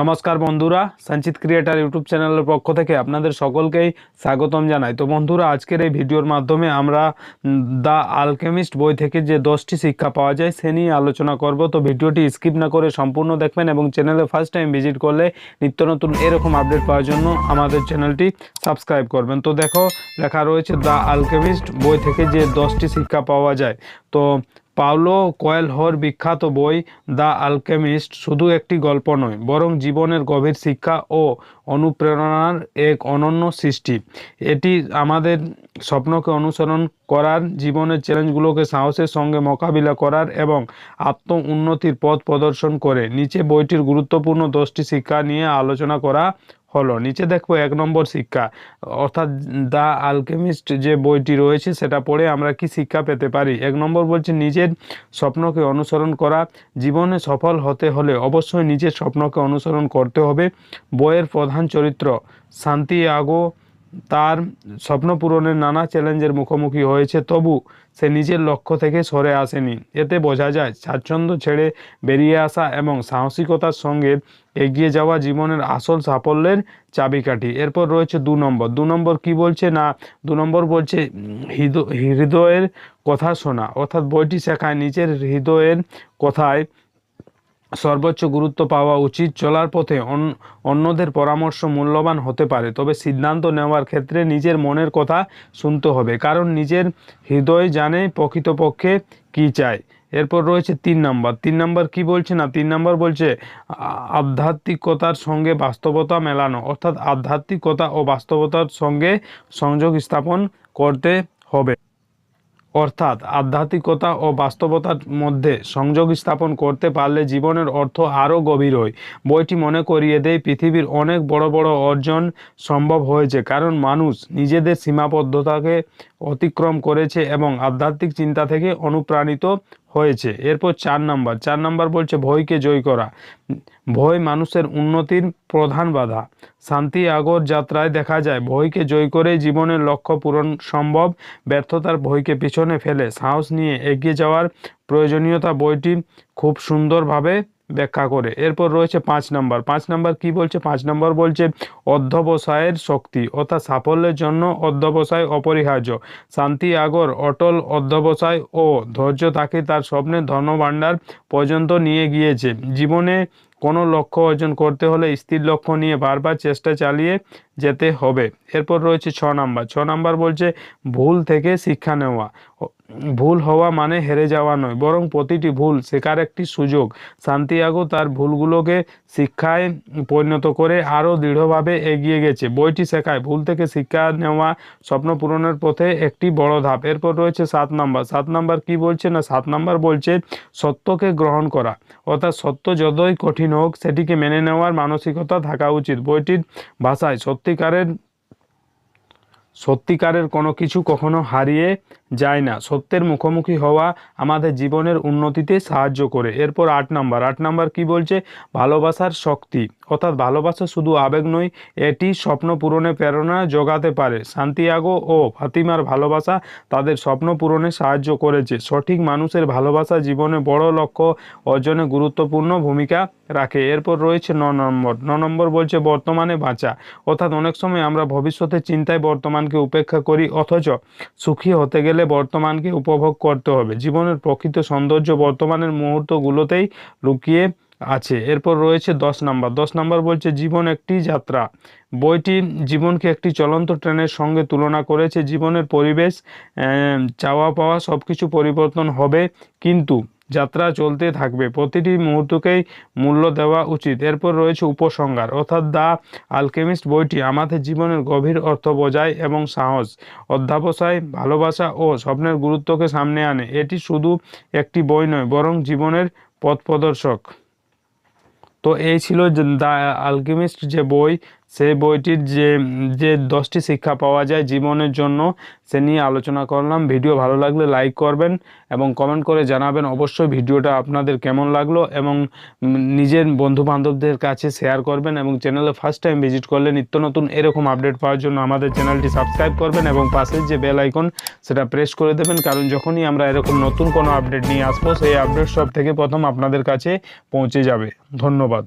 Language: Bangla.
নমস্কার বন্ধুরা, সঞ্চিত ক্রিয়েটার ইউটিউব চ্যানেলের পক্ষ থেকে আপনাদের সকলকেই স্বাগতম জানাই। তো বন্ধুরা, আজকের এই ভিডিওর মাধ্যমে আমরা দ্য আলকেমিস্ট বই থেকে যে 10টি শিক্ষা পাওয়া যায় সে নিয়ে আলোচনা করব। তো ভিডিওটি স্কিপ না করে সম্পূর্ণ দেখবেন এবং চ্যানেলে ফার্স্ট টাইম ভিজিট করলে নিত্য নতুন এরকম আপডেট পাওয়ার জন্য আমাদের চ্যানেলটি সাবস্ক্রাইব করবেন। তো দেখো, লেখা রয়েছে দ্য আলকেমিস্ট বই থেকে যে 10টি শিক্ষা পাওয়া যায়। তো পাওলো কোয়েলহোর বিখ্যাত বই দ্য আলকেমিস্ট শুধু একটি গল্প নয়, বরং জীবনের গভীর শিক্ষা ও অনুপ্রেরণার এক অনন্য সৃষ্টি। এটি আমাদের স্বপ্নকে অনুসরণ করার, জীবনের চ্যালেঞ্জগুলোকে সাহসের সঙ্গে মোকাবিলা করার এবং আত্ম উন্নতির পথ প্রদর্শন করে। নিচে বইটির গুরুত্বপূর্ণ 10টি শিক্ষা নিয়ে আলোচনা করা হলো। নিচে দেখবো 1 নম্বর শিক্ষা, অর্থাৎ দ্য আলকেমিস্ট যে বইটি রয়েছে সেটা পড়ে আমরা কি শিক্ষা পেতে পারি। 1 নম্বর বলছে নিজের স্বপ্নকে অনুসরণ করা। জীবনে সফল হতে হলে অবশ্যই নিজের স্বপ্নকে অনুসরণ করতে হবে। বইয়ের প্রধান চরিত্র সান্তিয়াগো তার স্বপ্ন পূরণের নানা চ্যালেঞ্জের মুখোমুখি হয়েছে, তবু সে নিজের লক্ষ্য থেকে সরে আসেনি। এতে বোঝা যায় স্বাচ্ছন্দ্য ছেড়ে বেরিয়ে আসা এবং সাহসিকতার সঙ্গে এগিয়ে যাওয়া জীবনের আসল সাফল্যের চাবিকাঠি। এরপর রয়েছে 2 নম্বর। 2 নম্বর কি বলছে না, 2 নম্বর বলছে হৃদয়ের কথা শোনা, অর্থাৎ বইটি শেখায় নিজের হৃদয়ের কথায় সর্বোচ্চ গুরুত্ব পাওয়া উচিত। চলার পথে অন্যদের পরামর্শ মূল্যবান হতে পারে, তবে সিদ্ধান্ত নেওয়ার ক্ষেত্রে নিজের মনের কথা শুনতে হবে, কারণ নিজের হৃদয় জানে প্রকৃতপক্ষে কী চায়। এরপর রয়েছে 3 নম্বর। 3 নম্বর কি বলছে না, 3 নম্বর বলছে আধ্যাত্মিকতার সঙ্গে বাস্তবতা মেলানো, অর্থাৎ আধ্যাত্মিকতা ও বাস্তবতার সঙ্গে সংযোগ স্থাপন করতে হবে। অর্থাৎ আধ্যাত্মিকতা ও বাস্তবতার মধ্যে সংযোগ স্থাপন করতে পারলে জীবনের অর্থ আরও গভীর হয়। বইটি মনে করিয়ে দেয় পৃথিবীর অনেক বড় বড় অর্জন সম্ভব হয়েছে কারণ মানুষ নিজেদের সীমাবদ্ধতাকে অতিক্রম করেছে এবং আধ্যাত্মিক চিন্তা থেকে অনুপ্রাণিত হয়েছে। এরপর 4 নম্বর। 4 নম্বর বলছে ভয়কে জয় করা। ভয় মানুষের উন্নতির প্রধান বাধা। সান্তিয়াগোর যাত্রায় দেখা যায় ভয়কে জয় করে জীবনের লক্ষ্য পূরণ সম্ভব। ব্যর্থতার ভয়কে পিছনে ফেলে সাহস নিয়ে এগিয়ে যাওয়ার প্রয়োজনীয়তা বইটি খুব সুন্দরভাবে ব্যাখ্যা করে। এরপর রয়েছে 5 নম্বর। 5 নম্বর কি বলছে, 5 নম্বর বলছে অধ্যবসায়ের শক্তি, অর্থাৎ সাফল্যের জন্য অধ্যবসায় অপরিহার্য। সান্তিয়াগোর অটল অধ্যবসায় ও ধৈর্য তাকে তার স্বপ্নের ধনভাণ্ডার পর্যন্ত নিয়ে গিয়েছে। জীবনে কোনো লক্ষ্য অর্জন করতে হলে স্থির লক্ষ্য নিয়ে বারবার চেষ্টা চালিয়ে যেতে হবে। এরপর রয়েছে 6 নম্বর। 6 নম্বর বলছে ভুল থেকে শিক্ষা নেওয়া। ভুল হওয়া মানে হেরে যাওয়া নয়, বরং প্রতিটি ভুল শেখার একটি সুযোগ। সান্তিয়াগো তার ভুলগুলোকে শিক্ষায় পরিণত করে আরও দৃঢ়ভাবে এগিয়ে গেছে। বইটি শেখায় ভুল থেকে শিক্ষা নেওয়া স্বপ্ন পূরণের পথে একটি বড় ধাপ। এরপর রয়েছে 7 নম্বর। 7 নম্বর কি বলছে না, 7 নম্বর বলছে সত্যকে গ্রহণ করা, অর্থাৎ সত্য যতই কঠিন হোক সেটিকে মেনে নেওয়ার মানসিকতা থাকা উচিত। বইটির ভাষায় সত্যিকারের কোনো কিছু কখনো হারিয়ে যায় না। সত্যের মুখোমুখি হওয়া আমাদের জীবনের উন্নতিতে সাহায্য করে। এরপর 8 নম্বর। 8 নম্বর কি বলছে ভালোবাসার শক্তি, অর্থাৎ ভালোবাসা শুধু আবেগ নয়, এটি স্বপ্ন পূরণে প্রেরণা যোগাতে পারে। সান্তিয়াগো ও ফাতিমার ভালোবাসা তাদের স্বপ্ন পূরণে সাহায্য করেছে। সঠিক মানুষের ভালোবাসা জীবনে বড় লক্ষ্য অর্জনে গুরুত্বপূর্ণ ভূমিকা রাখে। এরপর রয়েছে 9 নম্বর। 9 নম্বর বলছে বর্তমানে বাঁচা, অর্থাৎ অনেক সময় আমরা ভবিষ্যতের চিন্তায় বর্তমানকে উপেক্ষা করি, অথচ সুখী হতে গেলে বর্তমানকে উপভোগ করতে হবে। জীবনের প্রকৃত সৌন্দর্য বর্তমানের মুহূর্তগুলোতেই লুকিয়ে আছে। এরপর রয়েছে 10 নম্বর। 10 নম্বর বলছে জীবন একটি যাত্রা। বইটি জীবনকে একটি চলন্ত ট্রেনের সঙ্গে তুলনা করেছে। জীবনের পরিবেশ, চাওয়া পাওয়া সব কিছু পরিবর্তন হবে, কিন্তু যাত্রা চলতে থাকবে। প্রতিটি মুহূর্তকেই মূল্য দেওয়া উচিত। এরপর রয়েছে উপসংহার, অর্থাৎ দ্য আলকেমিস্ট বইটি আমাদের জীবনের গভীর অর্থ বোঝায় এবং সাহস, অধ্যবসায়, ভালোবাসা ও স্বপ্নের গুরুত্বকে সামনে আনে। এটি শুধু একটি বই নয়, বরং জীবনের পথ প্রদর্শক। তো এই ছিল দ্য আলকেমিস্ট যে বই, সেই বইটির যে 10টি শিক্ষা পাওয়া যায় জীবনের জন্য সে নিয়ে আলোচনা করলাম। ভিডিও ভালো লাগলে লাইক করবেন এবং কমেন্ট করে জানাবেন অবশ্যই ভিডিওটা আপনাদের কেমন লাগলো, এবং নিজের বন্ধু বান্ধবদের কাছে শেয়ার করবেন, এবং চ্যানেলে ফার্স্ট টাইম ভিজিট করলে নিত্য নতুন এরকম আপডেট পাওয়ার জন্য আমাদের চ্যানেলটি সাবস্ক্রাইব করবেন এবং পাশের যে বেল আইকন সেটা প্রেস করে দেবেন, কারণ যখনই আমরা এরকম নতুন কোনো আপডেট নিয়ে আসবো সেই আপডেট সব থেকে প্রথম আপনাদের কাছে পৌঁছে যাবে। ধন্যবাদ।